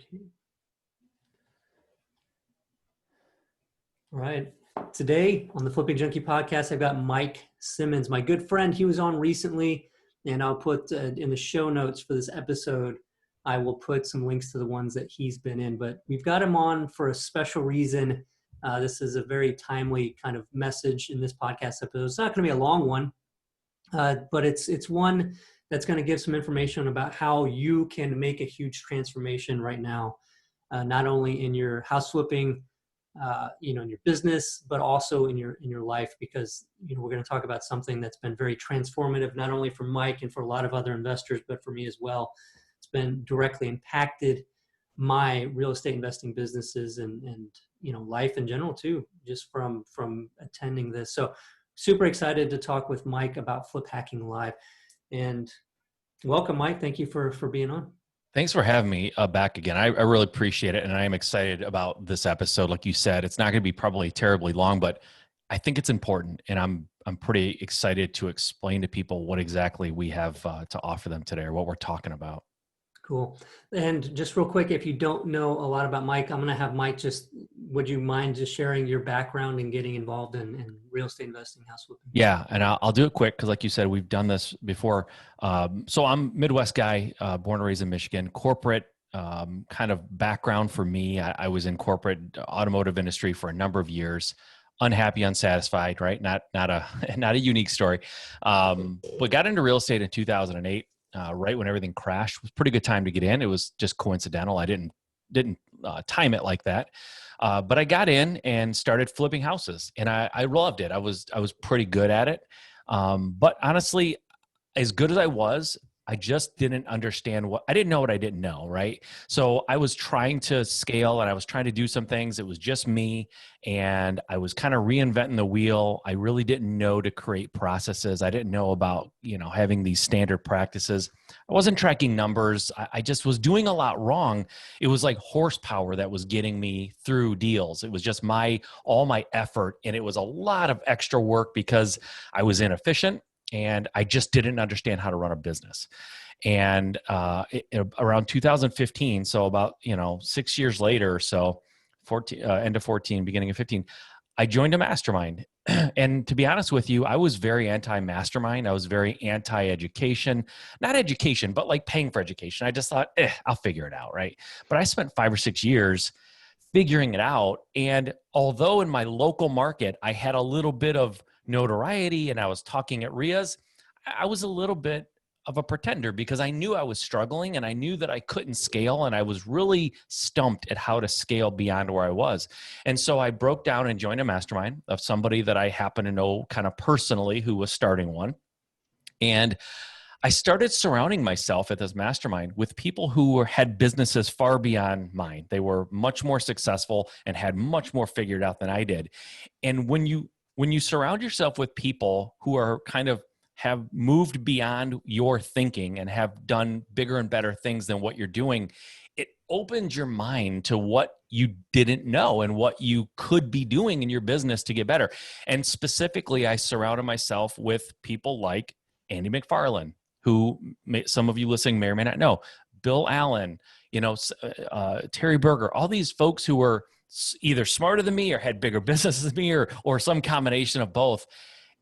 Okay. All right. Today on the Flipping Junkie podcast, I've got Mike Simmons, my good friend. He was on recently, and I'll put in the show notes for this episode, I will put some links to the ones that he's been in. But we've got him on for a special reason. This is a very timely kind of message in this podcast episode. It's not going to be a long one, but it's one that's going to give some information about how you can make a huge transformation right now, not only in your house flipping, in your business, but also in your life, because we're going to talk about something that's been very transformative, not only for Mike and for a lot of other investors, but for me as well. It's been directly impacted my real estate investing businesses and life in general too, just from attending this. So super excited to talk with Mike about Flip Hacking Live. And welcome, Mike. Thank you for being on. Thanks for having me back again. I really appreciate it. And I am excited about this episode. Like you said, it's not going to be probably terribly long, but I think it's important. And I'm pretty excited to explain to people what exactly we have to offer them today, or what we're talking about. Cool. And just real quick, if you don't know a lot about Mike, I'm going to have Mike would you mind just sharing your background and getting involved in real estate investing, house flipping? Yeah. And I'll do it quick because like you said, we've done this before. So I'm Midwest guy, born and raised in Michigan, corporate kind of background for me. I was in corporate automotive industry for a number of years, unhappy, unsatisfied, right? Not a unique story. But got into real estate in 2008. Right when everything crashed. It was a pretty good time to get in. It was just coincidental. I didn't time it like that. But I got in and started flipping houses, and I loved it. I was pretty good at it. But honestly, as good as I just didn't understand I didn't know what I didn't know, right? So I was trying to scale and I was trying to do some things. It was just me, and I was kind of reinventing the wheel. I really didn't know to create processes. I didn't know about, having these standard practices. I wasn't tracking numbers. I just was doing a lot wrong. It was like horsepower that was getting me through deals. It was just all my effort, and it was a lot of extra work because I was inefficient. And I just didn't understand how to run a business. And around 2015, so about 6 years later, so 14, end of 14, beginning of 15, I joined a mastermind. And to be honest with you, I was very anti-mastermind. I was very anti-education, not education, but like paying for education. I just thought, I'll figure it out, right? But I spent 5 or 6 years figuring it out. And although in my local market, I had a little bit of notoriety and I was talking at RIAs, I was a little bit of a pretender because I knew I was struggling and I knew that I couldn't scale, and I was really stumped at how to scale beyond where I was. And so I broke down and joined a mastermind of somebody that I happen to know kind of personally who was starting one. And I started surrounding myself at this mastermind with people who had businesses far beyond mine. They were much more successful and had much more figured out than I did. And when you surround yourself with people who are kind of have moved beyond your thinking and have done bigger and better things than what you're doing, it opens your mind to what you didn't know and what you could be doing in your business to get better. And specifically, I surrounded myself with people like Andy McFarlane, who some of you listening may or may not know, Bill Allen, Terry Berger, all these folks who were either smarter than me or had bigger businesses than me or some combination of both.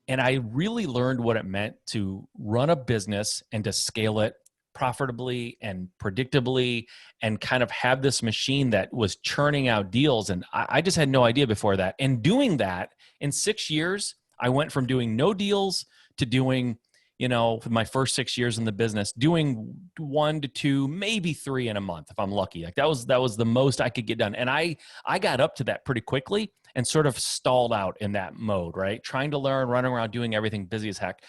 And I really learned what it meant to run a business and to scale it profitably and predictably and kind of have this machine that was churning out deals. And I just had no idea before that. And doing that in 6 years, I went from doing no deals to doing, for my first 6 years in the business, doing 1 to 2, maybe 3 in a month if I'm lucky. Like that was the most I could get done. And I got up to that pretty quickly and sort of stalled out in that mode, right? Trying to learn, running around, doing everything, busy as heck.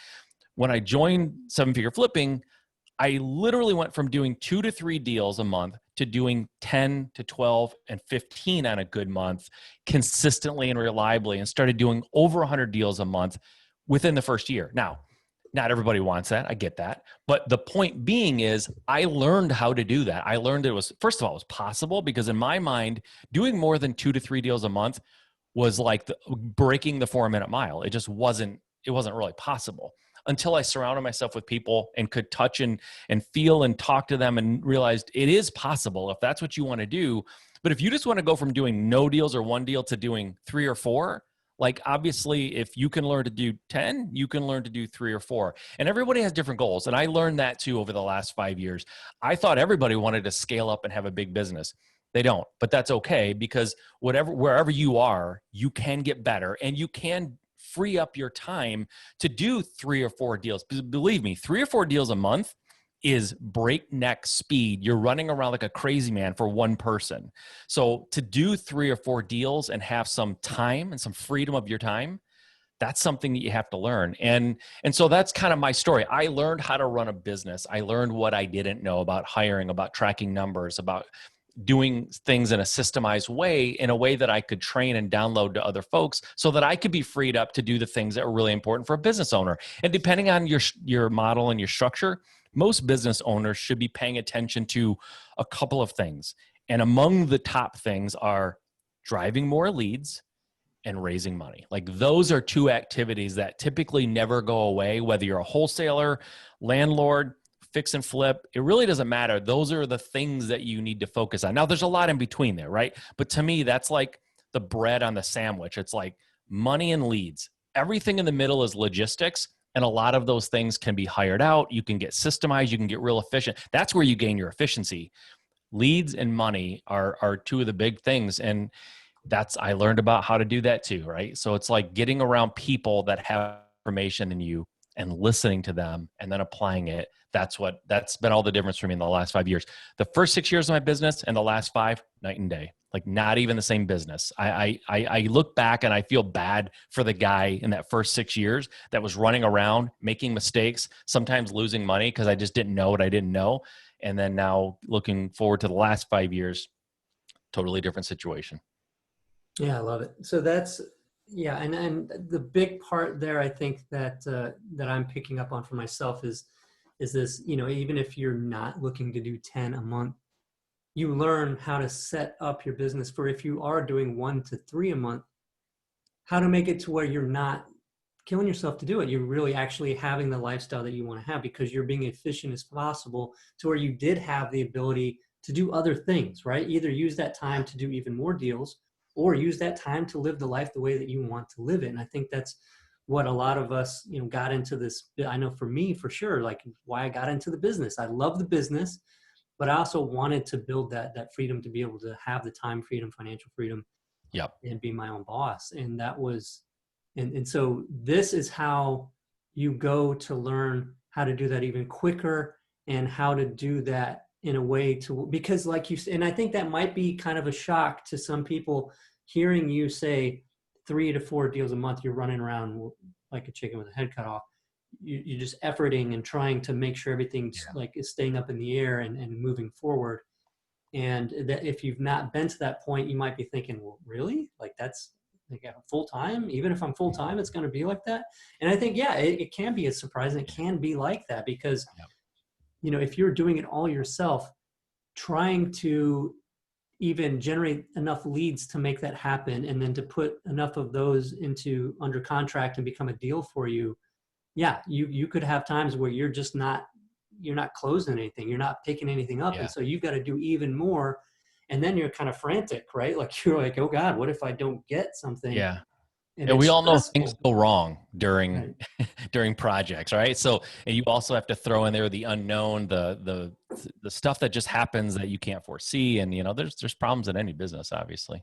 When I joined Seven Figure Flipping, I literally went from doing 2 to 3 deals a month to doing 10 to 12 and 15 on a good month consistently and reliably, and started doing over 100 deals a month within the first year. Now, not everybody wants that. I get that. But the point being is I learned how to do that. I learned it was, first of all, it was possible, because in my mind, doing more than 2 to 3 deals a month was like breaking the 4-minute mile. It just wasn't really possible. until I surrounded myself with people and could touch and feel and talk to them and realized it is possible if that's what you want to do. But if you just want to go from doing no deals or one deal to doing 3 or 4, like obviously if you can learn to do 10, you can learn to do 3 or 4. And everybody has different goals. And I learned that too over the last 5 years. I thought everybody wanted to scale up and have a big business. They don't, but that's okay, because wherever you are, you can get better and you can free up your time to do 3 or 4 deals. Believe me, 3 or 4 deals a month is breakneck speed. You're running around like a crazy man for one person. So to do 3 or 4 deals and have some time and some freedom of your time, that's something that you have to learn. And so that's kind of my story. I learned how to run a business. I learned what I didn't know about hiring, about tracking numbers, about doing things in a systemized way, in a way that I could train and download to other folks so that I could be freed up to do the things that are really important for a business owner. And depending on your model and your structure, most business owners should be paying attention to a couple of things. And among the top things are driving more leads and raising money. Like those are 2 activities that typically never go away, whether you're a wholesaler, landlord, fix and flip. It really doesn't matter. Those are the things that you need to focus on. Now there's a lot in between there, right? But to me, that's like the bread on the sandwich. It's like money and leads. Everything in the middle is logistics. And a lot of those things can be hired out. You can get systemized. You can get real efficient. That's where you gain your efficiency. Leads and money are 2 of the big things. And I learned about how to do that too, right? So it's like getting around people that have information in you and listening to them and then applying it. That's been all the difference for me in the last 5 years. The first 6 years of my business and the last 5, night and day. Like not even the same business. I look back and I feel bad for the guy in that first 6 years that was running around, making mistakes, sometimes losing money because I just didn't know what I didn't know. And then now looking forward to the last 5 years, totally different situation. Yeah, I love it. So that's, yeah. And the big part there, I think that I'm picking up on for myself is this, even if you're not looking to do 10 a month, you learn how to set up your business for, if you are doing 1 to 3 a month, how to make it to where you're not killing yourself to do it. You're really actually having the lifestyle that you want to have because you're being efficient as possible to where you did have the ability to do other things, right? Either use that time to do even more deals or use that time to live the life the way that you want to live it. And I think that's what a lot of us, got into this. I know for me, for sure, like why I got into the business. I love the business, but I also wanted to build that freedom to be able to have the time freedom, financial freedom, Yep. and be my own boss. And that was, and so this is how you go to learn how to do that even quicker and how to do that in a way because like you said, and I think that might be kind of a shock to some people hearing you say 3 to 4 deals a month, you're running around like a chicken with a head cut off. You're just efforting and trying to make sure everything's like is staying up in the air and moving forward. And that if you've not been to that point, you might be thinking, well, really? Like that's like full time? Even if I'm full time, it's going to be like that? And I think, yeah, it can be a surprise. And it can be like that because, if you're doing it all yourself, trying to even generate enough leads to make that happen and then to put enough of those under contract and become a deal for you. Yeah, you could have times where you're not closing anything. You're not picking anything up. Yeah. And so you've got to do even more. And then you're kind of frantic, right? Like you're like, oh God, what if I don't get something? Yeah. And we all know stressful. things go wrong during Right. during projects, right? So, and you also have to throw in there the unknown, the stuff that just happens that you can't foresee, and there's problems in any business, obviously.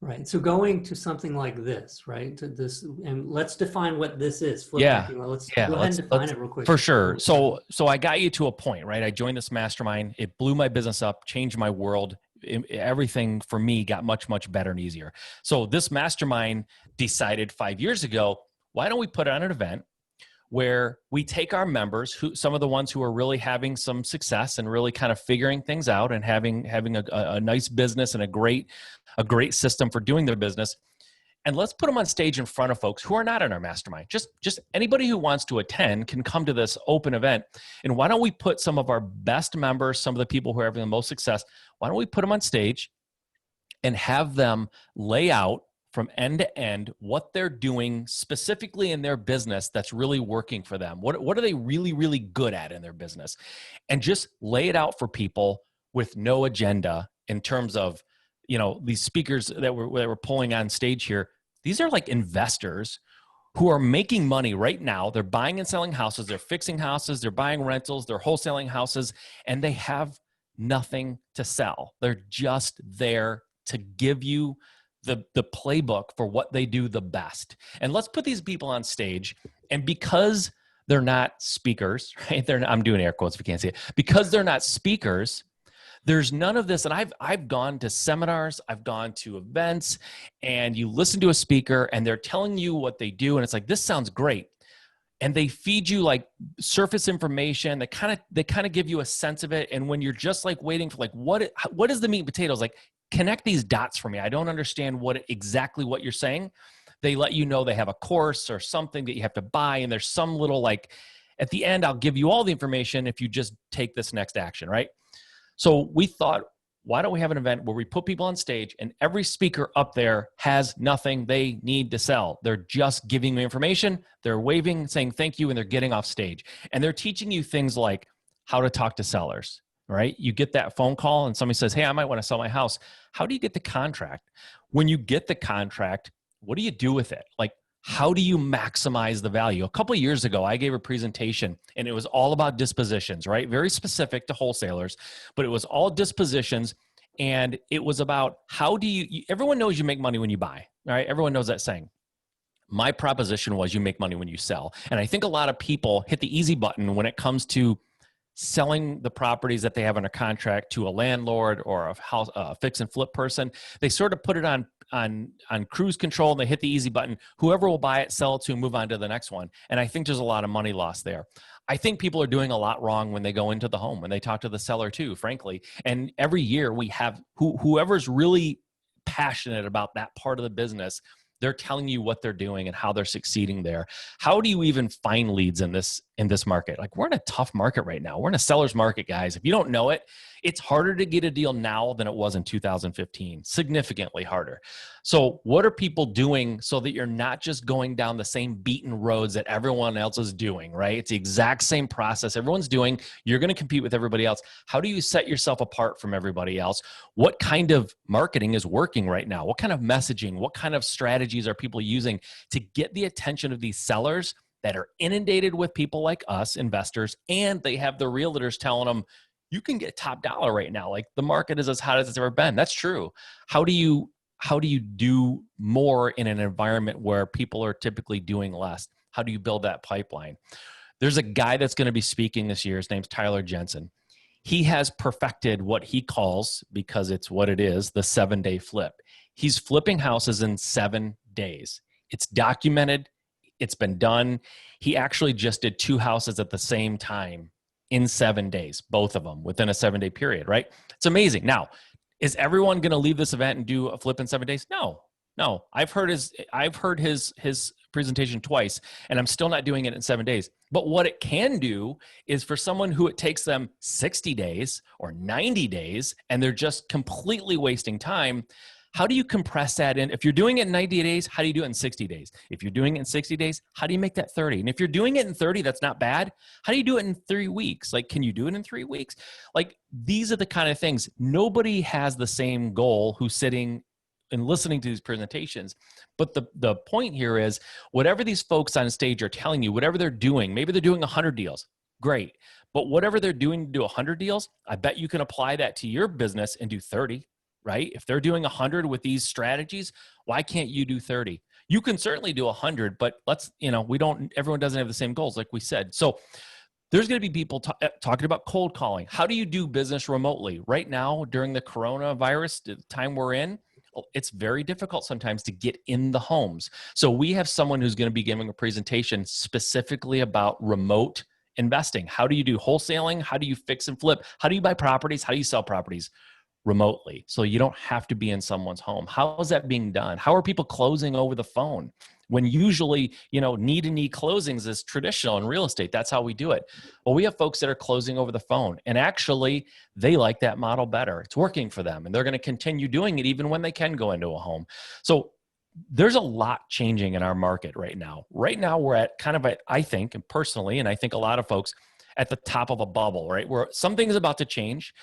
Right. So going to something like this, right? To this, and let's define what this is. Flip Yeah. banking. Let's Yeah. go ahead and define it real quick. For sure. So I got you to a point, right? I joined this mastermind. It blew my business up, changed my world. Everything for me got much, much better and easier. So this mastermind decided 5 years ago, why don't we put on an event where we take our members, some of the ones who are really having some success and really kind of figuring things out and having a nice business and a great system for doing their business. And let's put them on stage in front of folks who are not in our mastermind. Just anybody who wants to attend can come to this open event. And why don't we put some of our best members, some of the people who are having the most success, why don't we put them on stage and have them lay out from end to end what they're doing specifically in their business that's really working for them. What are they really, really good at in their business? And just lay it out for people with no agenda in terms of, these speakers that we're pulling on stage here. These are like investors who are making money right now. They're buying and selling houses. They're fixing houses. They're buying rentals. They're wholesaling houses, and they have nothing to sell. They're just there to give you the playbook for what they do the best. And let's put these people on stage. And because they're not speakers, right? I'm doing air quotes if you can't see it. Because they're not speakers, there's none of this. And I've gone to seminars, I've gone to events, and you listen to a speaker and they're telling you what they do. And it's like, this sounds great. And they feed you like surface information. They kind of give you a sense of it. And when you're just like waiting for like, what is the meat and potatoes? Like, connect these dots for me. I don't understand exactly what you're saying. They let you know they have a course or something that you have to buy. And there's some little like, at the end, I'll give you all the information if you just take this next action, right? So we thought, why don't we have an event where we put people on stage and every speaker up there has nothing they need to sell. They're just giving you information. They're waving, saying thank you, and they're getting off stage. And they're teaching you things like how to talk to sellers, right? You get that phone call and somebody says, hey, I might want to sell my house. How do you get the contract? When you get the contract, what do you do with it? Like, how do you maximize the value? A couple of years ago, I gave a presentation and it was all about dispositions, right? Very specific to wholesalers, but it was all dispositions. And it was about how do everyone knows you make money when you buy, right? Everyone knows that saying. My proposition was you make money when you sell. And I think a lot of people hit the easy button when it comes to selling the properties that they have under contract to a landlord or a fix and flip person. They sort of put it on cruise control and they hit the easy button. Whoever will buy it, sell it to, move on to the next one. And I think there's a lot of money lost there. I think people are doing a lot wrong when they go into the home, when they talk to the seller too, frankly. And every year we have whoever's really passionate about that part of the business, they're telling you what they're doing and how they're succeeding there. How do you even find leads in this market? Like, we're in a tough market right now. We're in a seller's market, guys. If you don't know it, it's harder to get a deal now than it was in 2015, significantly harder. So what are people doing so that you're not just going down the same beaten roads that everyone else is doing, right? It's the exact same process everyone's doing. You're going to compete with everybody else. How do you set yourself apart from everybody else? What kind of marketing is working right now? What kind of messaging? What kind of strategies are people using to get the attention of these sellers that are inundated with people like us, investors, and they have the realtors telling them, you can get top dollar right now. Like, the market is as hot as it's ever been. That's true. How do you do more in an environment where people are typically doing less? How do you build that pipeline? There's a guy that's going to be speaking this year. His name's Tyler Jensen. He has perfected what he calls, because it's what it is, the 7-day flip. He's flipping houses in 7 days. It's documented. It's been done. He actually just did 2 houses at the same time in 7 days, both of them within a 7-day period, right? It's amazing. Now, is everyone going to leave this event and do a flip in 7 days? No. I've heard his presentation twice, and I'm still not doing it in 7 days. But what it can do is, for someone who it takes them 60 days or 90 days, and they're just completely wasting time, how do you compress that in? If you're doing it in 90 days, how do you do it in 60 days? If you're doing it in 60 days, how do you make that 30? And if you're doing it in 30, that's not bad. How do you do it in 3 weeks? Like, can you do it in 3 weeks? Like, these are the kind of things. Nobody has the same goal who's sitting and listening to these presentations. But the point here is, whatever these folks on stage are telling you, whatever they're doing, maybe they're doing 100 deals. Great. But whatever they're doing to do 100 deals, I bet you can apply that to your business and do 30. Right? If they're doing 100 with these strategies, why can't you do 30? You can certainly do 100, but everyone doesn't have the same goals, like we said. So there's going to be people talking about cold calling. How do you do business remotely? Right now, during the coronavirus time we're in, it's very difficult sometimes to get in the homes. So we have someone who's going to be giving a presentation specifically about remote investing. How do you do wholesaling? How do you fix and flip? How do you buy properties? How do you sell properties remotely, so you don't have to be in someone's home? How is that being done? How are people closing over the phone when usually, need-to-need closings is traditional in real estate? That's how we do it. Well, we have folks that are closing over the phone, and actually they like that model better. It's working for them, and they're going to continue doing it even when they can go into a home. So there's a lot changing in our market right now. Right now, we're at kind of I think, and personally, and I think a lot of folks at the top of a bubble, right? Where something's about to change.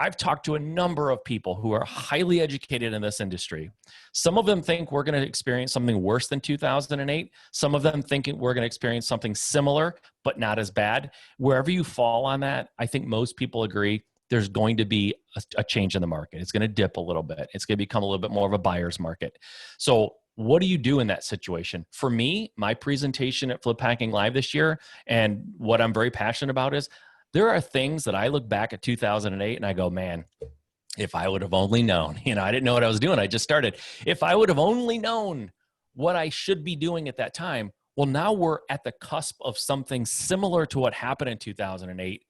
I've talked to a number of people who are highly educated in this industry. Some of them think we're going to experience something worse than 2008. Some of them think we're going to experience something similar, but not as bad. Wherever you fall on that, I think most people agree there's going to be a change in the market. It's going to dip a little bit. It's going to become a little bit more of a buyer's market. So what do you do in that situation? For me, my presentation at Flip Hacking Live this year, and what I'm very passionate about is, there are things that I look back at 2008 and I go, man, if I would have only known, I didn't know what I was doing. I just started. If I would have only known what I should be doing at that time, well, now we're at the cusp of something similar to what happened in 2008.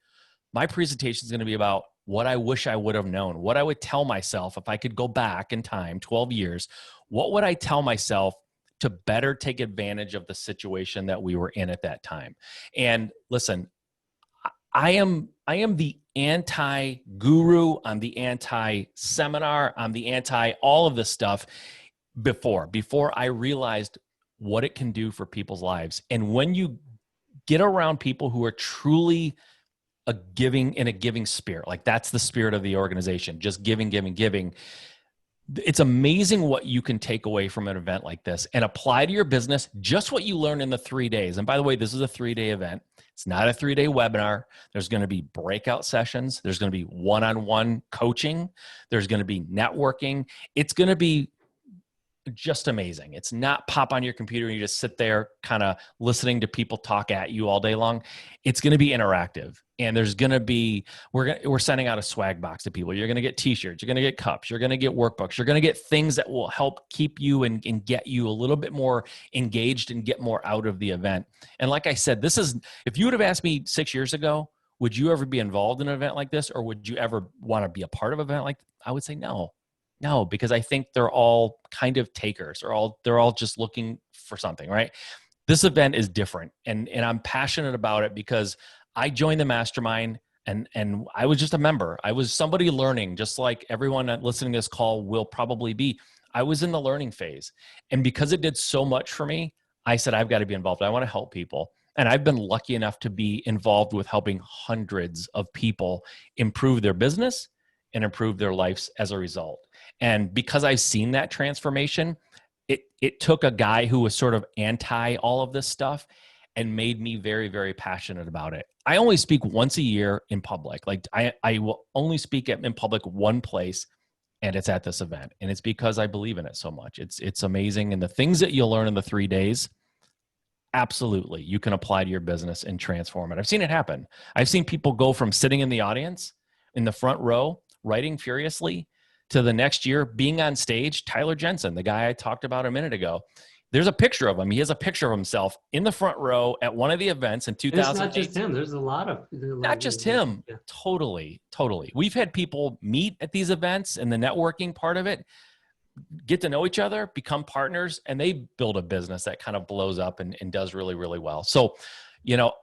My presentation is going to be about what I wish I would have known, what I would tell myself if I could go back in time, 12 years, what would I tell myself to better take advantage of the situation that we were in at that time? And listen, I am the anti-guru, I'm the anti-seminar, I'm the anti all of this stuff before I realized what it can do for people's lives. And when you get around people who are truly in a giving spirit, like that's the spirit of the organization, just giving, it's amazing what you can take away from an event like this and apply to your business just what you learn in the 3 days. And by the way, this is a 3-day event. It's not a 3-day webinar. There's going to be breakout sessions. There's going to be one-on-one coaching. There's going to be networking. It's going to be just amazing. It's not pop on your computer and you just sit there kind of listening to people talk at you all day long. It's going to be interactive. And there's going to be, we're sending out a swag box to people. You're going to get t-shirts, you're going to get cups, you're going to get workbooks, you're going to get things that will help keep you and get you a little bit more engaged and get more out of the event. And like I said, if you would have asked me 6 years ago, would you ever be involved in an event like this? Or would you ever want to be a part of an event like this? I would say no. No, because I think they're all kind of takers. They're all just looking for something, right? This event is different, and I'm passionate about it because I joined the mastermind, and I was just a member. I was somebody learning, just like everyone listening to this call will probably be. I was in the learning phase, and because it did so much for me, I said I've got to be involved. I want to help people, and I've been lucky enough to be involved with helping hundreds of people improve their business and improve their lives as a result. And because I've seen that transformation, it took a guy who was sort of anti all of this stuff and made me very, very passionate about it. I only speak once a year in public. Like I will only speak in public one place, and it's at this event. And it's because I believe in it so much. It's amazing. And the things that you'll learn in the 3 days, absolutely, you can apply to your business and transform it. I've seen it happen. I've seen people go from sitting in the audience in the front row, writing furiously, to the next year being on stage. Tyler Jensen, the guy I talked about a minute ago, there's a picture of him. He has a picture of himself in the front row at one of the events in 2008. It's not just him. There's a lot of not just him. Yeah. Totally. We've had people meet at these events, and the networking part of it, get to know each other, become partners, and they build a business that kind of blows up and does really, really well. So,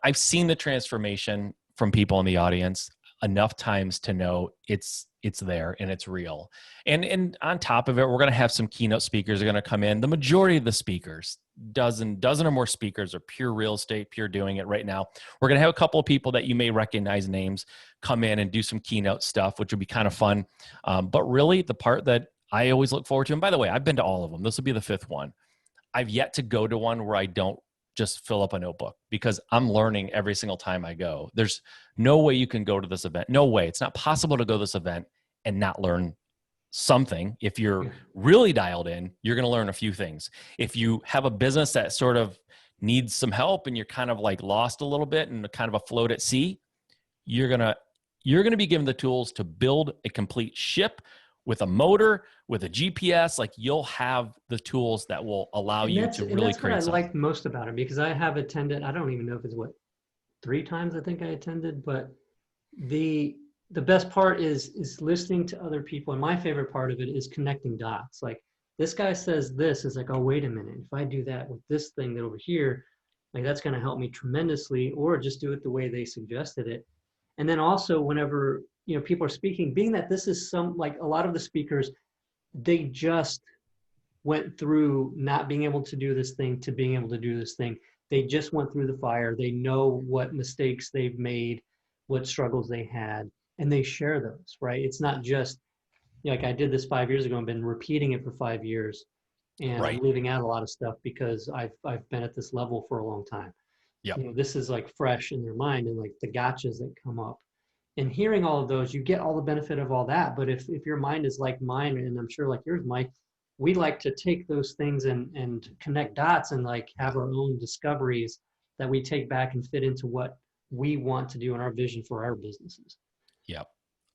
I've seen the transformation from people in the audience enough times to know it's there and it's real. And on top of it, we're going to have some keynote speakers are going to come in. The majority of the speakers, dozen or more speakers, are pure real estate, pure doing it right now. We're going to have a couple of people that you may recognize names come in and do some keynote stuff, which would be kind of fun. But really the part that I always look forward to, and by the way, I've been to all of them. This will be the 5th one. I've yet to go to one where I don't just fill up a notebook, because I'm learning every single time I go. There's no way you can go to this event. No way. It's not possible to go to this event and not learn something. If you're really dialed in, you're going to learn a few things. If you have a business that sort of needs some help and you're kind of like lost a little bit and kind of afloat at sea, you're going to be given the tools to build a complete ship with a motor, with a GPS. Like, you'll have the tools that will allow you to really create something. That's what I like most about it, because I have attended, I don't even know if it's 3 times I think I attended, but the best part is listening to other people. And my favorite part of it is connecting dots. Like, this guy says this, is like, oh, wait a minute. If I do that with this thing that over here, like, that's going to help me tremendously, or just do it the way they suggested it. And then also, whenever, people are speaking, being that this is like a lot of the speakers, they just went through not being able to do this thing to being able to do this thing. They just went through the fire. They know what mistakes they've made, what struggles they had, and they share those, right? It's not just like I did this 5 years ago and been repeating it for 5 years, and I'm Right. leaving out a lot of stuff because I've been at this level for a long time. Yep. This is like fresh in their mind, and like the gotchas that come up. And hearing all of those, you get all the benefit of all that. But if your mind is like mine, and I'm sure like yours, Mike, we like to take those things and connect dots and like have our own discoveries that we take back and fit into what we want to do in our vision for our businesses. Yep.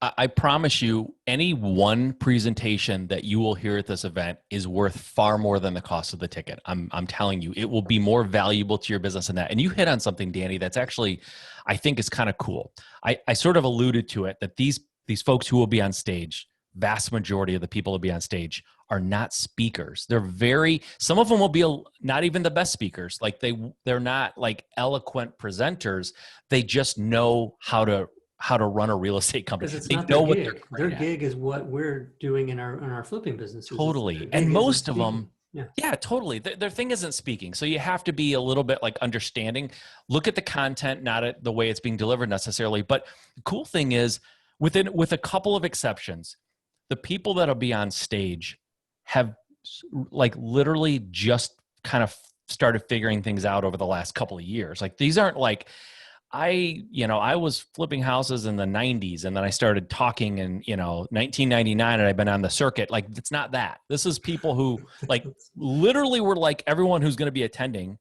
I promise you, any one presentation that you will hear at this event is worth far more than the cost of the ticket. I'm telling you, it will be more valuable to your business than that. And you hit on something, Danny, that's actually, I think is kind of cool. I sort of alluded to it, that these folks who will be on stage, vast majority of the people who will be on stage are not speakers. Some of them will be not even the best speakers. Like they're not like eloquent presenters. They just know how to run a real estate company. Because it's They not know their what gig. Their gig is what we're doing in our flipping businesses. Totally. And most of them, yeah. yeah, totally. Their thing isn't speaking. So you have to be a little bit like understanding, look at the content, not at the way it's being delivered necessarily. But the cool thing is with a couple of exceptions, the people that'll be on stage have like literally just kind of started figuring things out over the last couple of years. Like these aren't like, I was flipping houses in the 90s and then I started talking in, 1999 and I've been on the circuit. Like, it's not that. This is people who like literally were like everyone who's going to be attending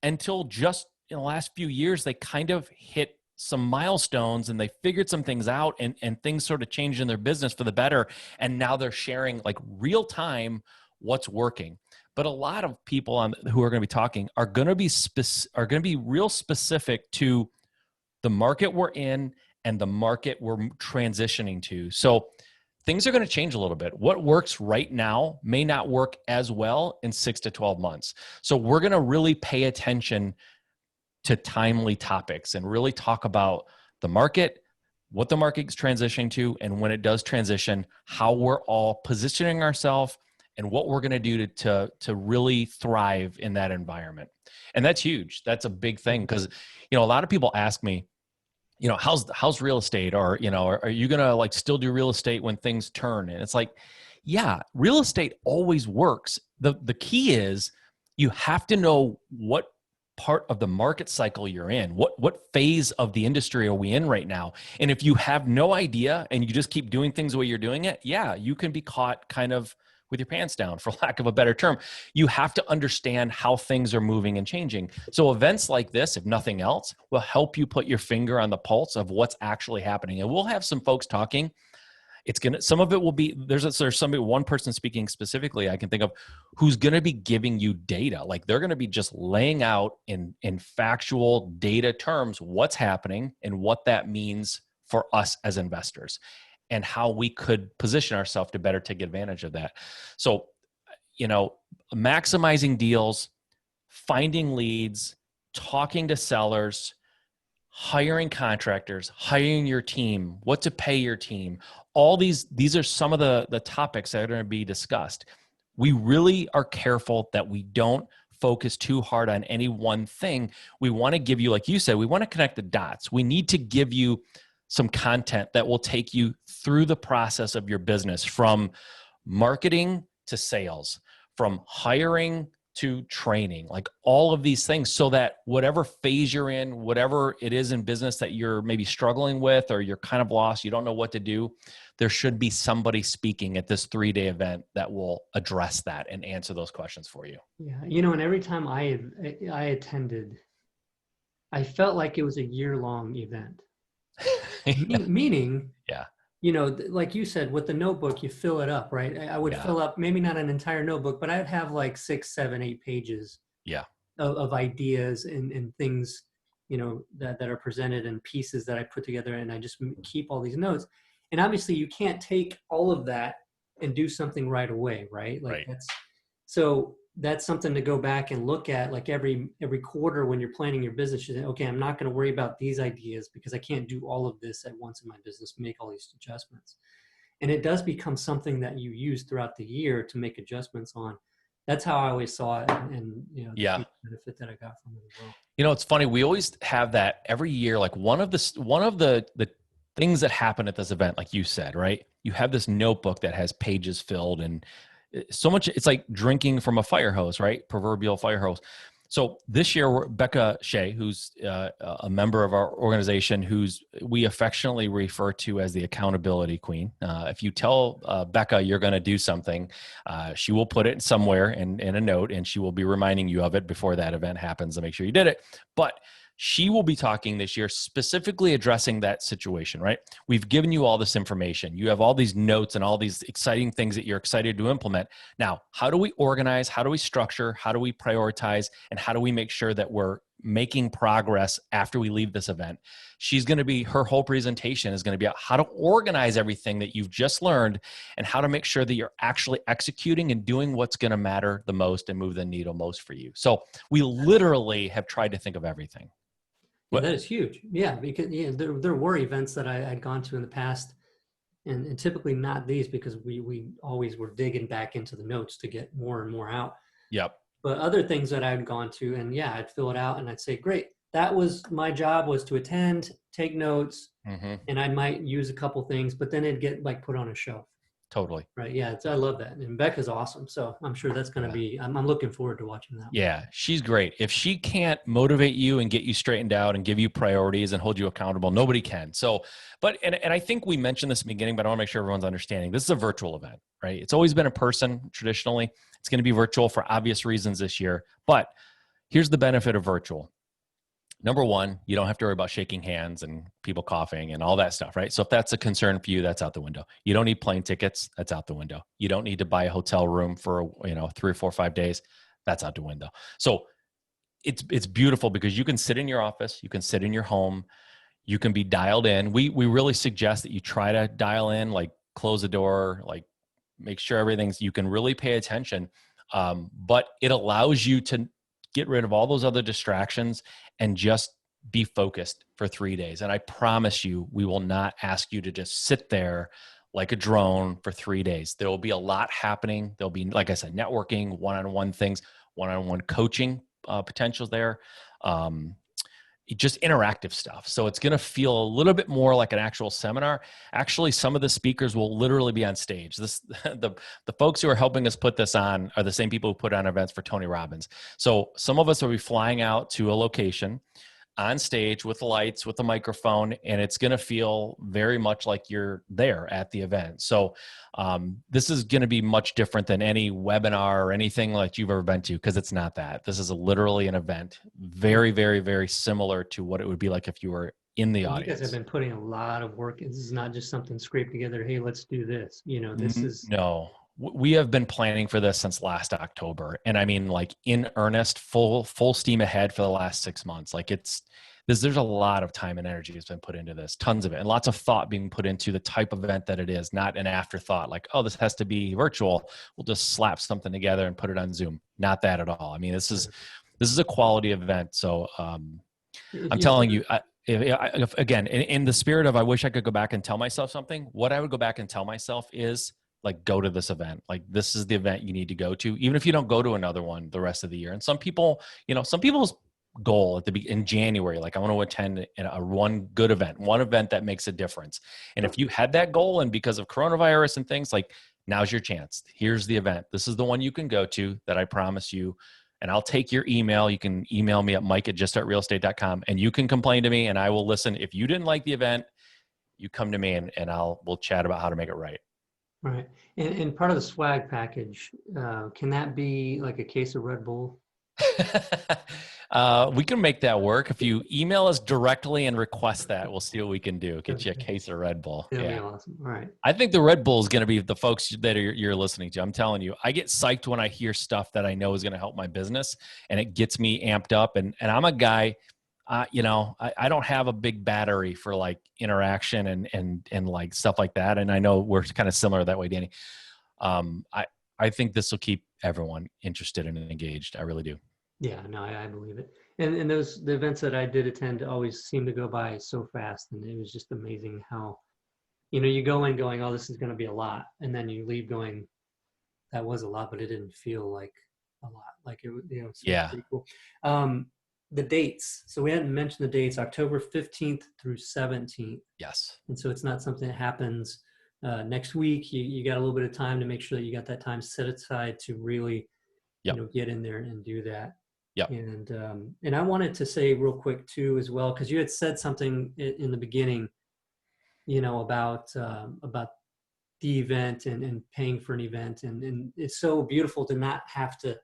until just in the last few years, they kind of hit some milestones and they figured some things out and things sort of changed in their business for the better. And now they're sharing like real time what's working. But a lot of people who are going to be talking are going to be real specific to the market we're in and the market we're transitioning to. So things are going to change a little bit. What works right now may not work as well in 6 to 12 months. So we're going to really pay attention to timely topics and really talk about the market, what the market is transitioning to, and when it does transition, how we're all positioning ourselves and what we're going to do to really thrive in that environment. And that's huge. That's a big thing because, a lot of people ask me, how's real estate, or, are you going to like still do real estate when things turn? And it's like, yeah, real estate always works. The key is you have to know what part of the market cycle you're in. What phase of the industry are we in right now? And if you have no idea and you just keep doing things the way you're doing it, yeah, you can be caught kind of with your pants down, for lack of a better term. You have to understand how things are moving and changing. So events like this, if nothing else, will help you put your finger on the pulse of what's actually happening. And we'll have some folks talking. Some of it will be, there's one person speaking specifically I can think of who's going to be giving you data. Like they're going to be just laying out in factual data terms what's happening and what that means for us as investors and how we could position ourselves to better take advantage of that. So, maximizing deals, finding leads, talking to sellers, hiring contractors, hiring your team, what to pay your team. All these are some of the topics that are going to be discussed. We really are careful that we don't focus too hard on any one thing. We want to give you, like you said, we want to connect the dots. We need to give you some content that will take you through the process of your business, from marketing to sales, from hiring to training, like all of these things, so that whatever phase you're in, whatever it is in business that you're maybe struggling with, or you're kind of lost, you don't know what to do, there should be somebody speaking at this 3-day event that will address that and answer those questions for you. Yeah. And every time I attended, I felt like it was a year-long event. Meaning, yeah, like you said, with the notebook, you fill it up, right? I would fill up, maybe not an entire notebook, but I'd have like 6, 7, 8 pages of ideas and things, that are presented, and pieces that I put together, and I just keep all these notes. And obviously you can't take all of that and do something right away, right? Like that's something to go back and look at, like every quarter when you're planning your business. You say, okay, I'm not going to worry about these ideas because I can't do all of this at once in my business, make all these adjustments. And it does become something that you use throughout the year to make adjustments on. that's how I always saw it, and the Yeah. huge benefit that I got from it as well. It's funny. We always have that every year. Like one of the things that happen at this event, like you said, right? You have this notebook that has pages filled, and so much. It's like drinking from a fire hose, right? Proverbial fire hose. So this year, Becca Shea, who's a member of our organization, who's we affectionately refer to as the accountability queen. If you tell Becca you're going to do something, she will put it somewhere in a note, and she will be reminding you of it before that event happens to make sure you did it. But she will be talking this year specifically addressing that situation, right? We've given you all this information. You have all these notes and all these exciting things that you're excited to implement. Now, how do we organize? How do we structure? How do we prioritize? And how do we make sure that we're making progress after we leave this event? Her whole presentation is going to be about how to organize everything that you've just learned and how to make sure that you're actually executing and doing what's going to matter the most and move the needle most for you. So we literally have tried to think of everything. Yeah, that is huge. Yeah, because there were events that I'd gone to in the past, and typically not these, because we always were digging back into the notes to get more and more out. Yep. But other things that I'd gone to, and yeah, I'd fill it out and I'd say, great, that was my job, was to attend, take notes, Mm-hmm. and I might use a couple things, but then it'd get like put on a shelf. Totally. Right. Yeah. I love that. And Becca's awesome. So I'm sure that's going to be, I'm looking forward to watching that. Yeah, she's great. If she can't motivate you and get you straightened out and give you priorities and hold you accountable, nobody can. So, and I think we mentioned this in the beginning, but I want to make sure everyone's understanding. This is a virtual event, right? It's always been in person traditionally. It's going to be virtual for obvious reasons this year. But here's the benefit of virtual. Number one, you don't have to worry about shaking hands and people coughing and all that stuff, right? So if that's a concern for you, that's out the window. You don't need plane tickets. That's out the window. You don't need to buy a hotel room for 3 or 4 or 5 days. That's out the window. So it's beautiful because you can sit in your office, you can sit in your home, you can be dialed in. We really suggest that you try to dial in, like close the door, like make sure you can really pay attention. But it allows you to get rid of all those other distractions and just be focused for 3 days. And I promise you, we will not ask you to just sit there like a drone for 3 days. There will be a lot happening. There'll be, like I said, networking, one-on-one things, one-on-one coaching potentials there. Just interactive stuff. So it's going to feel a little bit more like an actual seminar. Actually, some of the speakers will literally be on stage. The folks who are helping us put this on are the same people who put on events for Tony Robbins. So some of us will be flying out to a location on stage with the lights, with the microphone, and it's going to feel very much like you're there at the event. So this is going to be much different than any webinar or anything like you've ever been to, because it's not that. This is literally an event, very, very, very similar to what it would be like if you were in the audience. You guys have been putting a lot of work. This is not just something scraped together. Hey, let's do this. This is no. We have been planning for this since last October, and I mean, like in earnest, full steam ahead for the last 6 months. Like there's a lot of time and energy that's been put into this, tons of it, and lots of thought being put into the type of event that it is. Not an afterthought, like, oh, this has to be virtual. We'll just slap something together and put it on Zoom. Not that at all. I mean, this is a quality event. So I'm telling you. If again, in the spirit of, I wish I could go back and tell myself something. What I would go back and tell myself is, like, go to this event. Like, this is the event you need to go to, even if you don't go to another one the rest of the year. And some people's goal in January, like, I want to attend one good event, one event that makes a difference. And if you had that goal, and because of coronavirus and things, like, now's your chance. Here's the event. This is the one you can go to that I promise you. And I'll take your email. You can email me at mike@juststartrealestate.com, and you can complain to me and I will listen. If you didn't like the event, you come to me and we'll chat about how to make it right. right. And part of the swag package, can that be like a case of Red Bull? We can make that work. If you email us directly and request that, we'll see what we can do. Get you a case of Red Bull. That'll be awesome. All right. I think the Red Bull is going to be the folks that you're listening to. I'm telling you, I get psyched when I hear stuff that I know is going to help my business, and it gets me amped up. And I'm a guy, I don't have a big battery for like interaction and like stuff like that. And I know we're kind of similar that way, Danny. I think this will keep everyone interested and engaged. I really do. Yeah, no, I believe it. And the events that I did attend always seemed to go by so fast, and it was just amazing how, you go in going, oh, this is going to be a lot, and then you leave going, that was a lot, but it didn't feel like a lot. Like it's Yeah. pretty cool. The dates. So we hadn't mentioned the dates, October 15th through 17th. Yes. And so it's not something that happens next week. You got a little bit of time to make sure that you got that time set aside to really, Yep. get in there and do that. Yep. And I wanted to say real quick too, as well, because you had said something in the beginning, about the event and paying for an event. And it's so beautiful to not have to,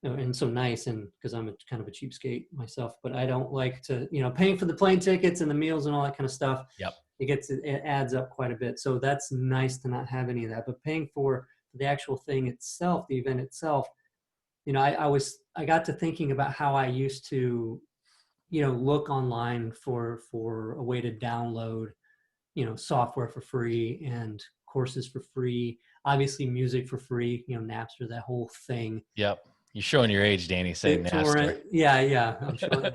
and so nice. And because I'm kind of a cheapskate myself, but I don't like to, paying for the plane tickets and the meals and all that kind of stuff. Yep. It adds up quite a bit. So that's nice to not have any of that, but paying for the actual thing itself, the event itself, I got to thinking about how I used to, look online for a way to download, software for free and courses for free, obviously music for free, Napster, that whole thing. Yep. You're showing your age, Danny, saying Napster. Yeah, I'm showing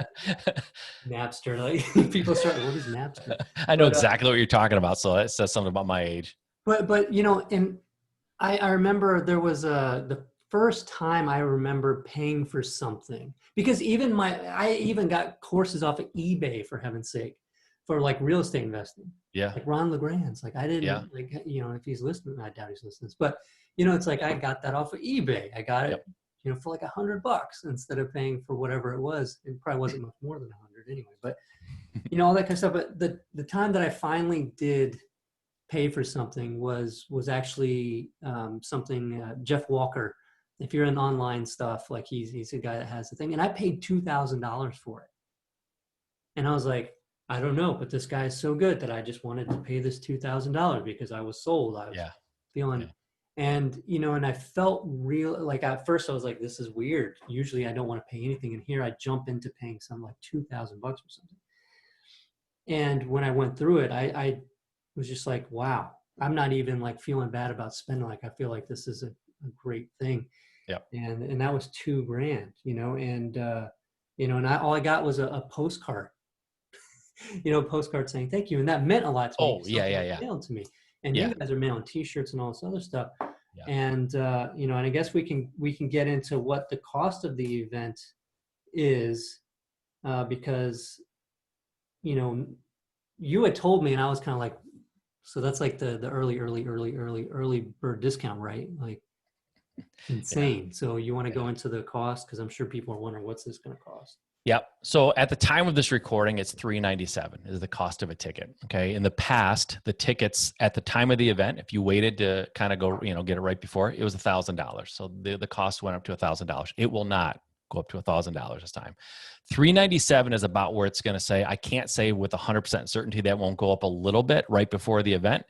Napster. Like people start, what is Napster? I know exactly what you're talking about. So that says something about my age. But and I remember there was the first time I remember paying for something, because I even got courses off of eBay, for heaven's sake, for like real estate investing. Yeah. Like Ron LeGrand's. Like I didn't if he's listening, I doubt he's listening. But it's like I got that off of eBay. I got it, for like $100 instead of paying for whatever it was. It probably wasn't much more than 100 anyway. But all that kind of stuff. But the time that I finally did pay for something was actually something Jeff Walker. If you're in online stuff, like he's a guy that has the thing, and I paid $2,000 for it. And I was like, I don't know, but this guy is so good that I just wanted to pay this $2,000 because I was sold. I was feeling, and and I felt real. Like at first, I was like, this is weird. Usually, I don't want to pay anything, and here I jump into paying something like $2,000 for something. And when I went through it, I was just like, wow, I'm not even like feeling bad about spending. Like I feel like this is a great thing. Yep. And that was $2,000, and all I got was a postcard. Postcard saying thank you, and that meant a lot to me. Oh, yeah. Mailed to me, and you guys are mailing T-shirts and all this other stuff. Yeah. And and I guess we can get into what the cost of the event is, because you had told me, and I was kind of like, so that's like the early bird discount, right? Like insane. So you want to go into the cost, because I'm sure people are wondering, what's this going to cost? Yep. So at the time of this recording, it's $397 is the cost of a ticket. Okay. In the past, the tickets at the time of the event, if you waited to kind of go, get it right before, it was $1,000. So the cost went up to $1,000. It will not go up to $1,000 this time. $397 is about where it's going to say. I can't say with 100% certainty that won't go up a little bit right before the event,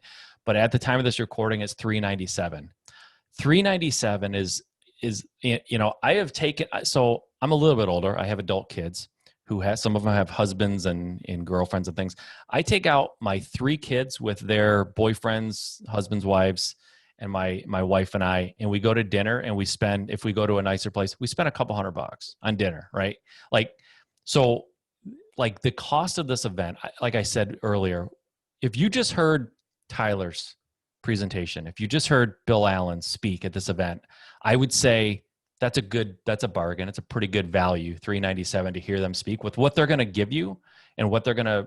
but at the time of this recording, it's $397. $397 is I have taken, so I'm a little bit older. I have adult kids some of them have husbands and girlfriends and things. I take out my 3 kids with their boyfriends, husbands, wives, and my wife and I, and we go to dinner, and we spend, if we go to a nicer place, we spend a couple $100 on dinner, right? So the cost of this event, like I said earlier, if you just heard Tyler's presentation, if you just heard Bill Allen speak at this event, I would say that's a bargain. It's a pretty good value, $397, to hear them speak with what they're going to give you and what they're going to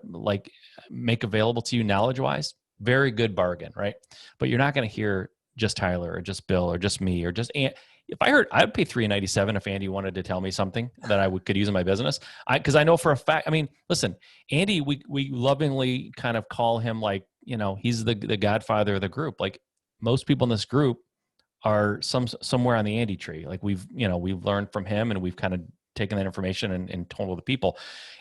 make available to you knowledge-wise. Very good bargain, right? But you're not going to hear just Tyler or just Bill or just me or just if I heard, I'd pay $397 if Andy wanted to tell me something that I could use in my business. Because I know for a fact, listen, Andy, we lovingly kind of call him he's the godfather of the group. Like most people in this group are somewhere on the Andy tree. Like we've learned from him, and we've kind of taken that information and told the people.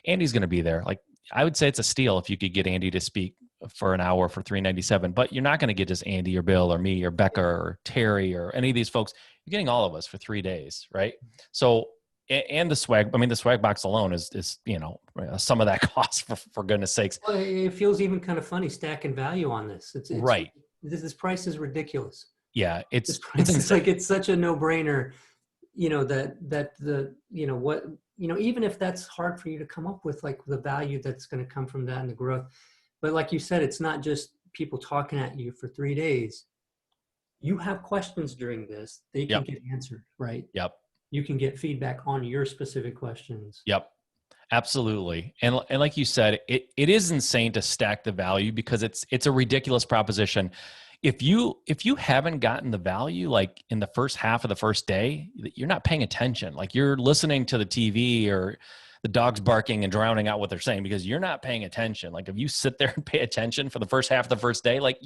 Andy's going to be there. Like I would say it's a steal if you could get Andy to speak for an hour for $397, but you're not going to get just Andy or Bill or me or Becca or Terry or any of these folks. You're getting all of us for 3 days, right? So, and the swag, the swag box alone is some of that cost, for goodness sakes. Well, it feels even kind of funny stacking value on this. It's right. This price is ridiculous. Yeah, it's like it's such a no-brainer. That the what even if that's hard for you to come up with, like the value that's going to come from that and the growth. But like you said, it's not just people talking at you for 3 days. You have questions during this, they can get answered, right? Yep. you can get feedback on your specific questions. Yep. Absolutely. And like you said, it is insane to stack the value because it's a ridiculous proposition. If you haven't gotten the value like in the first half of the first day, you're not paying attention. Like you're listening to the TV or the dog's barking and drowning out what they're saying because you're not paying attention. Like if you sit there and pay attention for the first half of the first day, like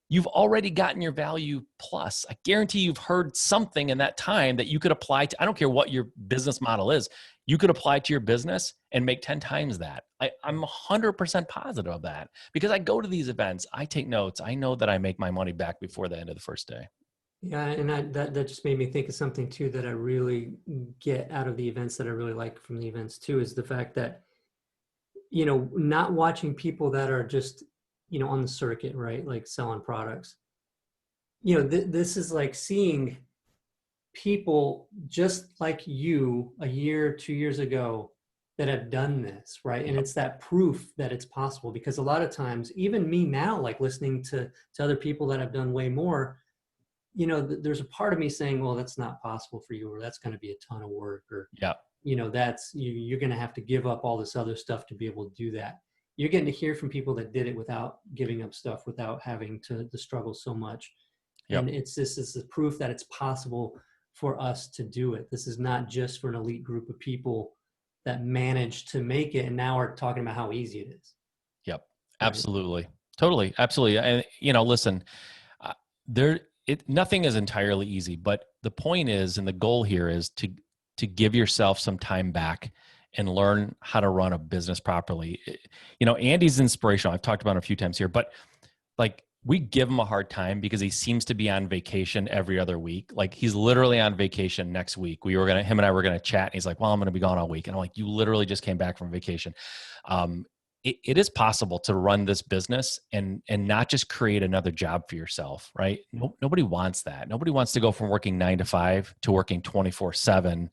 you've already gotten your value plus. I guarantee you've heard something in that time that you could apply to. I don't care what your business model is. You could apply to your business and make 10 times that. I'm 100% positive of that because I go to these events. I take notes. I know that I make my money back before the end of the first day. Yeah, and that just made me think of something too that I really get out of the events that I really like from the events too, is the fact that, not watching people that are just, on the circuit, right? Like selling products. This is like seeing people just like you a year, 2 years ago that have done this, right? And it's that proof that it's possible, because a lot of times, even me now, like listening to other people that have done way more, there's a part of me saying, well, that's not possible for you, or that's going to be a ton of work, or, Yeah. that's, you're going to have to give up all this other stuff to be able to do that. You're getting to hear from people that did it without giving up stuff, without having to struggle so much. Yep. And this is the proof that it's possible for us to do it. This is not just for an elite group of people that managed to make it and now are talking about how easy it is. Yep. Absolutely. Right? Totally. Absolutely. And listen, nothing is entirely easy, but the point is, and the goal here is to give yourself some time back and learn how to run a business properly. Andy's inspirational. I've talked about him a few times here, but like we give him a hard time because he seems to be on vacation every other week. Like he's literally on vacation next week. Him and I were going to chat and he's like, well, I'm going to be gone all week. And I'm like, you literally just came back from vacation. It is possible to run this business and not just create another job for yourself, right? Nobody wants that. Nobody wants to go from working 9 to 5 to working 24/7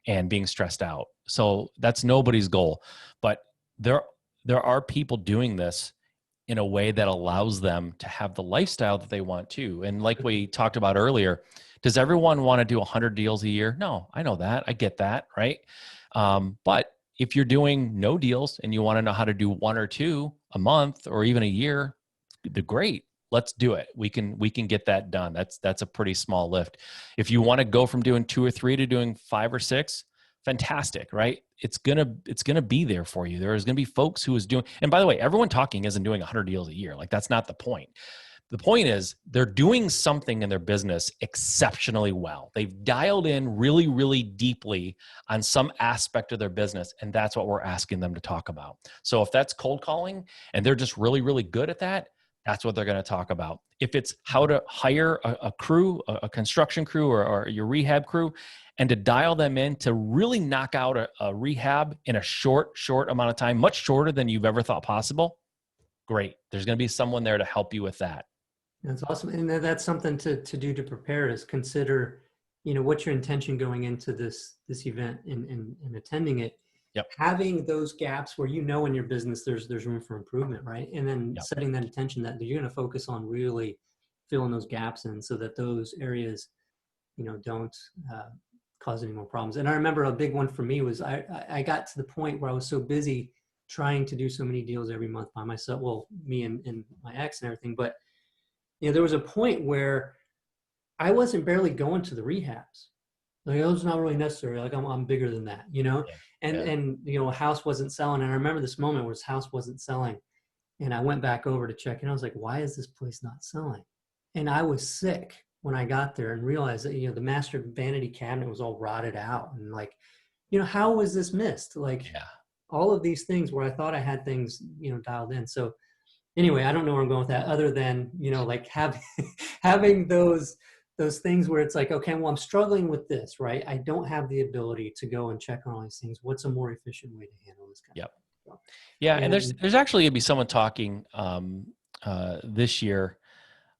and being stressed out. So that's nobody's goal. But there are people doing this in a way that allows them to have the lifestyle that they want to. And like we talked about earlier, does everyone want to do 100 deals a year? No, I know that. I get that, right? But if you're doing no deals and you want to know how to do 1 or 2 a month or even a year, great. Let's do it. We can get that done. That's a pretty small lift. If you want to go from doing 2 or 3 to doing 5 or 6, fantastic, right? It's gonna be there for you. There's gonna be folks who is doing, and by the way, everyone talking isn't doing 100 deals a year. Like that's not the point. The point is they're doing something in their business exceptionally well. They've dialed in really, really deeply on some aspect of their business, and that's what we're asking them to talk about. So if that's cold calling and they're just really, really good at that, that's what they're going to talk about. If it's how to hire a crew, a construction crew or your rehab crew, and to dial them in to really knock out a rehab in a short amount of time, much shorter than you've ever thought possible, great. There's going to be someone there to help you with that. That's awesome. And that's something to do to prepare, is consider, what's your intention going into this event and attending it. Yep. Having those gaps where in your business there's room for improvement, right? And then Yep. setting that intention that you're going to focus on really filling those gaps in, so that those areas, don't cause any more problems. And I remember a big one for me was I got to the point where I was so busy trying to do so many deals every month by myself. Well, me and my ex and everything, but there was a point where I wasn't barely going to the rehabs. Like, oh, it's not really necessary. Like I'm bigger than that, Yeah. And a house wasn't selling. And I remember this moment where this house wasn't selling, and I went back over to check, and I was like, why is this place not selling? And I was sick when I got there and realized that, the master vanity cabinet was all rotted out. And like, how was this missed? Like all of these things where I thought I had things, dialed in. So anyway, I don't know where I'm going with that, other than, like having those things where it's like, okay, well, I'm struggling with this, right? I don't have the ability to go and check on all these things. What's a more efficient way to handle this kind of stuff? Yeah. And there's actually gonna be someone talking this year.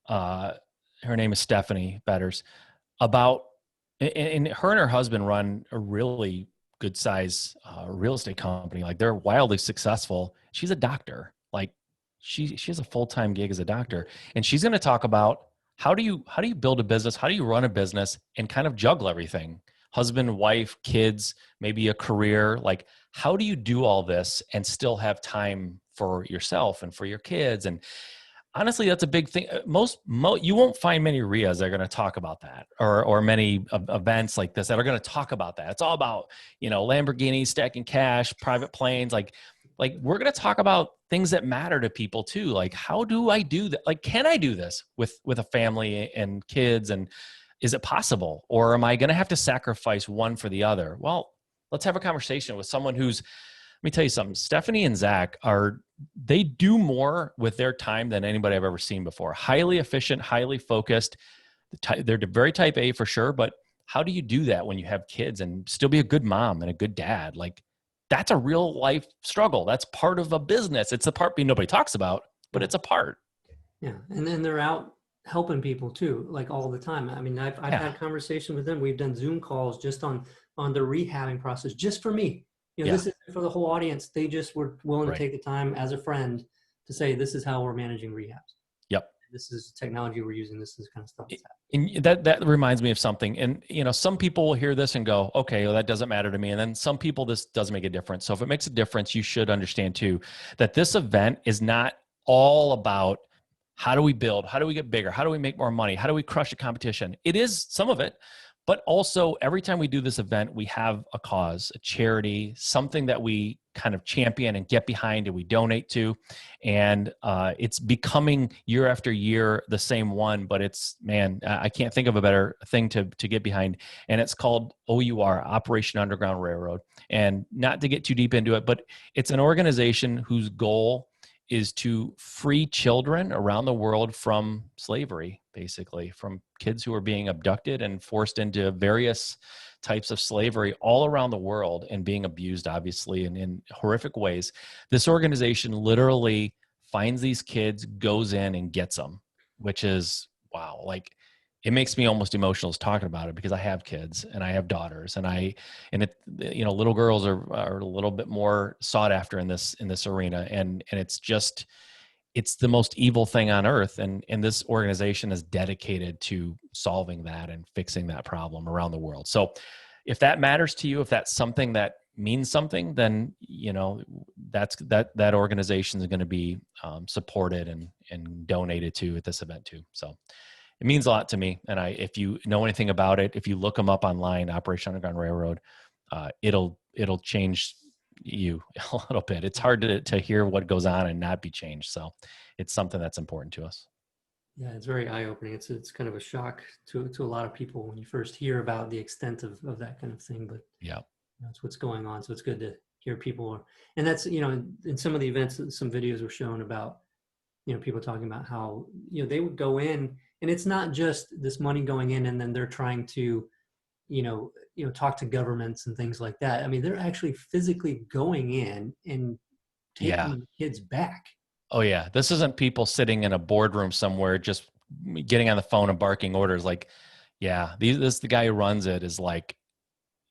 Her name is Stephanie Betters, about, and her and her husband run a really good size real estate company. Like they're wildly successful. She's a doctor. Like she has a full-time gig as a doctor, and she's going to talk about how do you build a business? How do you run a business and kind of juggle everything? husband, wife, kids, maybe a career. Like, how do you do all this and still have time for yourself and for your kids? And honestly, that's a big thing. You won't find many RIAs that are going to talk about that, or many events like this that are going to talk about that. It's all about, Lamborghinis, stacking cash, private planes. Like we're going to talk about things that matter to people too. Like, how do I do that? Like, can I do this with a family and kids? And is it possible? Or am I going to have to sacrifice one for the other? Well, let's have a conversation with someone who's, let me tell you something. Stephanie and Zach they do more with their time than anybody I've ever seen before. Highly efficient, highly focused. They're very type A for sure, but how do you do that when you have kids and still be a good mom and a good dad? Like, that's a real life struggle. That's part of a business. It's the part nobody talks about, but it's a part. Yeah. And then they're out helping people too, like all the time. I mean, I've had conversation with them. We've done Zoom calls just on the rehabbing process, just for me. This is for the whole audience. They just were willing to take the time as a friend to say, this is how we're managing rehabs. Yep. This is technology we're using. This is kind of stuff. And that reminds me of something. And, some people will hear this and go, okay, well, that doesn't matter to me. And then some people, this doesn't make a difference. So if it makes a difference, you should understand too, that this event is not all about how do we build? How do we get bigger? How do we make more money? How do we crush a competition? It is some of it. But also, every time we do this event, we have a cause, a charity, something that we kind of champion and get behind and we donate to. And it's becoming year after year the same one, but I can't think of a better thing to get behind. And it's called OUR, Operation Underground Railroad. And not to get too deep into it, but it's an organization whose goal is to free children around the world from slavery, basically, from kids who are being abducted and forced into various types of slavery all around the world and being abused, obviously, in horrific ways. This organization literally finds these kids, goes in and gets them, which is, wow. Like, it makes me almost emotional just talking about it, because I have kids and I have daughters, and little girls are a little bit more sought after in this arena. And it's the most evil thing on earth. And this organization is dedicated to solving that and fixing that problem around the world. So if that matters to you, if that's something that means something, then, that organization is going to be supported and donated to at this event too. So it means a lot to me. And if you know anything about it, if you look them up online, Operation Underground Railroad, it'll change you a little bit. It's hard to hear what goes on and not be changed. So it's something that's important to us. Yeah, it's very eye-opening. It's kind of a shock to a lot of people when you first hear about the extent of that kind of thing. But yeah, that's what's going on. So it's good to hear people. And that's, in some of the events, some videos were shown about, people talking about how, they would go in, and it's not just this money going in and then they're trying to, talk to governments and things like that. I mean, they're actually physically going in and taking kids back. Oh yeah. This isn't people sitting in a boardroom somewhere, just getting on the phone and barking orders. Like, the guy who runs it is like,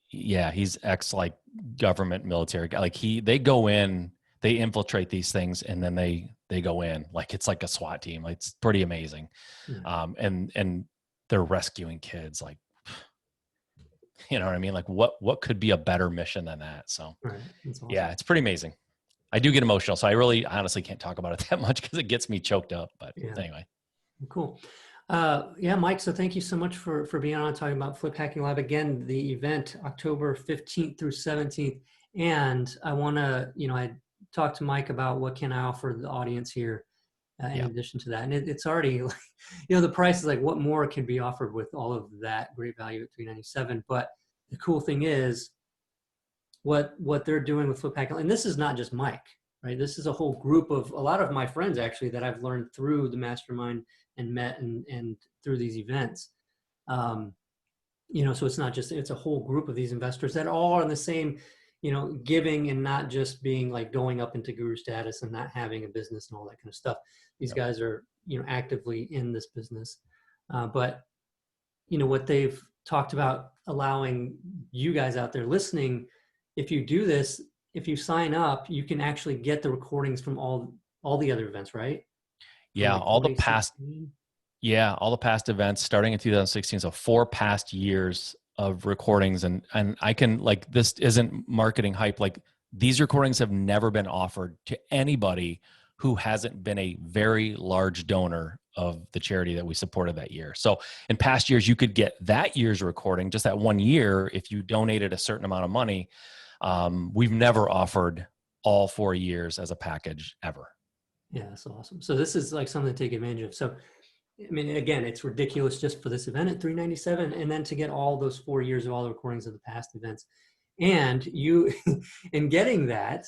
he's ex like government military guy. Like they go in, they infiltrate these things, and then they go in like it's like a SWAT team. Like, it's pretty amazing. And they're rescuing kids. Like, you know what I mean? Like, what could be a better mission than that? So awesome. Yeah, it's pretty amazing. I do get emotional, so I really honestly can't talk about it that much because it gets me choked up. But anyway. Cool. Mike, so thank you so much for being on talking about Flip Hacking Live. Again, the event October 15th through 17th. And I want to, I talked to Mike about what can I offer the audience here in addition to that. And it's already, the price is like, what more can be offered with all of that great value at $397. But the cool thing is what they're doing with Flip Hacking. And this is not just Mike, right? This is a whole group of a lot of my friends actually that I've learned through the mastermind and met and through these events. So it's not just, it's a whole group of these investors that all are in the same, giving and not just being like going up into guru status and not having a business and all that kind of stuff. These guys are, actively in this business. But what they've talked about allowing you guys out there listening, if you do this, if you sign up, you can actually get the recordings from all the other events, right? Yeah, like all the past events starting in 2016. So 4 past years of recordings, and I can, like, this isn't marketing hype. Like, these recordings have never been offered to anybody who hasn't been a very large donor of the charity that we supported that year. So in past years, you could get that year's recording, just that one year, if you donated a certain amount of money. We've never offered all 4 years as a package ever. Yeah, that's awesome. So this is like something to take advantage of. So, I mean, again, it's ridiculous just for this event at $397, and then to get all those 4 years of all the recordings of the past events. And you, in getting that,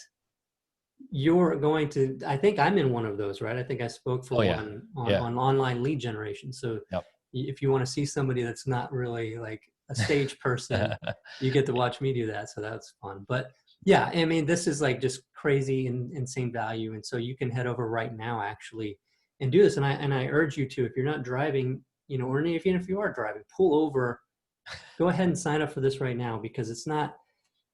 you're going to, I think I'm in one of those, right? I think I spoke for Oh, yeah. one Yeah. on online lead generation. So Yep. if you want to see somebody that's not really like a stage person, you get to watch me do that. So that's fun. But yeah, I mean, this is like just crazy and insane value. And so you can head over right now actually and do this. And I urge you to, if you're not driving, you know, or even if you are driving, pull over, go ahead and sign up for this right now, because it's not,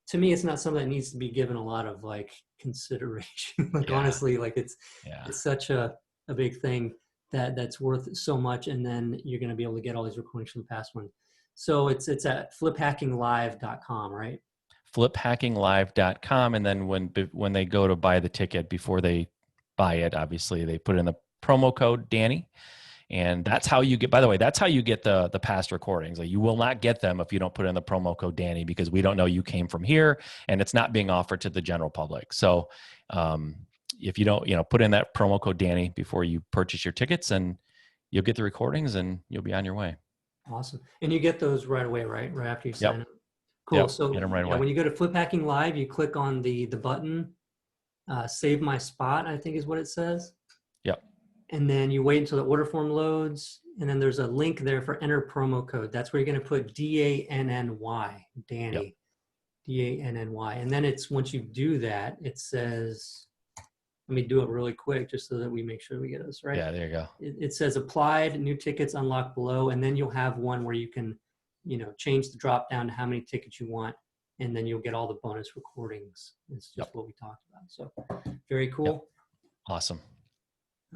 to me, it's not something that needs to be given a lot of like consideration. Like, Yeah. honestly, like it's Yeah. such a big thing that's worth so much. And then you're going to be able to get all these recordings from the past one. So it's at fliphackinglive.com, right? fliphackinglive.com. And then when they go to buy the ticket, before they buy it, obviously they put in the promo code Danny. And that's how you get, by the way, that's how you get the past recordings. Like, you will not get them if you don't put in the promo code Danny, because we don't know you came from here, and it's not being offered to the general public. So if you don't, put in that promo code Danny before you purchase your tickets, and you'll get the recordings and you'll be on your way. Awesome. And you get those right away, right? Right after you sign up. Cool. Yep. So Get them right away. when you go to Flip Hacking Live, you click on the button, save my spot, I think is what it says. Yep. And then you wait until the order form loads. And then there's a link there for enter promo code. That's where you're going to put DANNY, Danny, yep. DANNY. And then it's, once you do that, it says, let me do it really quick just so that we make sure we get this right. Yeah, there you go. It says applied, new tickets unlocked below. And then you'll have one where you can, change the drop down to how many tickets you want. And then you'll get all the bonus recordings. It's just yep. what we talked about. So very cool. Yep. Awesome.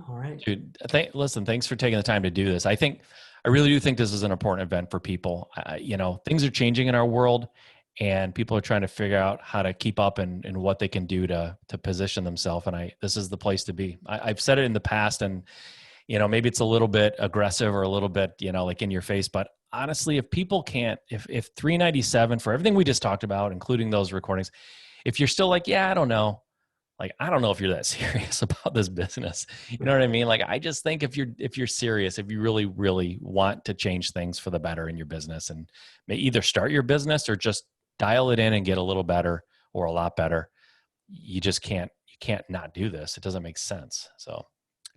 All right. Dude, listen, thanks for taking the time to do this. I really do think this is an important event for people. Things are changing in our world, and people are trying to figure out how to keep up and what they can do to position themselves. And this is the place to be. I've said it in the past, and, maybe it's a little bit aggressive or a little bit, like in your face, but honestly, if people can't, if 397 for everything we just talked about, including those recordings, if you're still like, yeah, I don't know. Like, I don't know if you're that serious about this business. You know what I mean? Like, I just think if you're serious, if you really, really want to change things for the better in your business, and may either start your business or just dial it in and get a little better or a lot better, you can't not do this. It doesn't make sense. So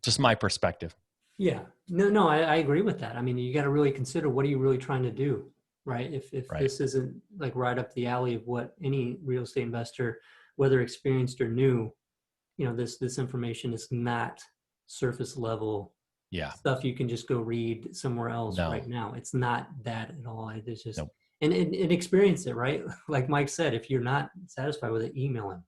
just my perspective. Yeah, no, I agree with that. I mean, you got to really consider, what are you really trying to do, right? If right. This isn't like right up the alley of what any real estate investor, whether experienced or new, this information is not surface level stuff you can just go read somewhere else right now. It's not that at all. It's just, nope. and experience it, right? Like Mike said, if you're not satisfied with it, email him.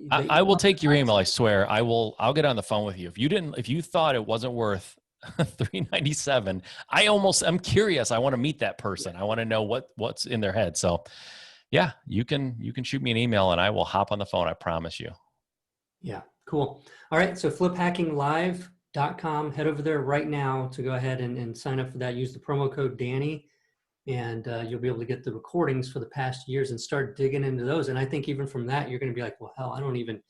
I will take your email. I swear. I'll get on the phone with you. If you thought it wasn't worth $397, I'm curious. I want to meet that person. I want to know what's in their head. So yeah, you can shoot me an email and I will hop on the phone. I promise you. Yeah, cool. All right. So fliphackinglive.com, head over there right now to go ahead and sign up for that. Use the promo code Danny, and you'll be able to get the recordings for the past years and start digging into those. And I think even from that, you're going to be like, well, hell, I don't even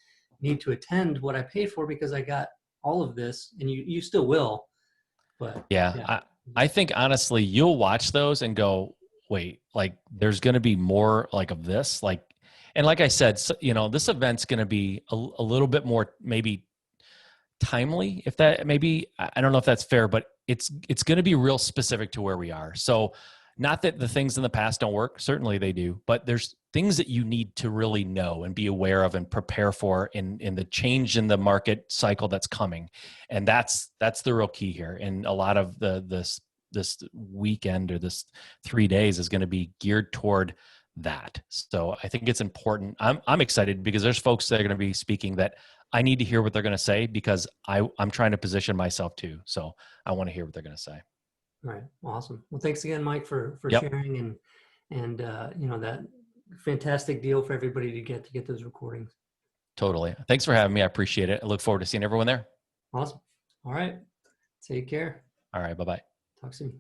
need to attend what I paid for because I got all of this. And you still will. But yeah. I think honestly, you'll watch those and go, wait, like there's going to be more like of this, like, and like I said, this event's going to be a little bit more maybe timely, if that, maybe, I don't know if that's fair, but it's going to be real specific to where we are. So not that the things in the past don't work, certainly they do, but there's things that you need to really know and be aware of and prepare for in the change in the market cycle that's coming. And that's the real key here. And a lot of this weekend or this 3 days is going to be geared toward that. So I think it's important. I'm excited because there's folks that are going to be speaking that I need to hear what they're going to say, because I'm trying to position myself too. So I want to hear what they're going to say. All right. Awesome. Well, thanks again, Mike, for Yep. sharing and that fantastic deal for everybody to get those recordings. Totally. Thanks for having me. I appreciate it. I look forward to seeing everyone there. Awesome. All right. Take care. All right. Bye-bye. Talk soon.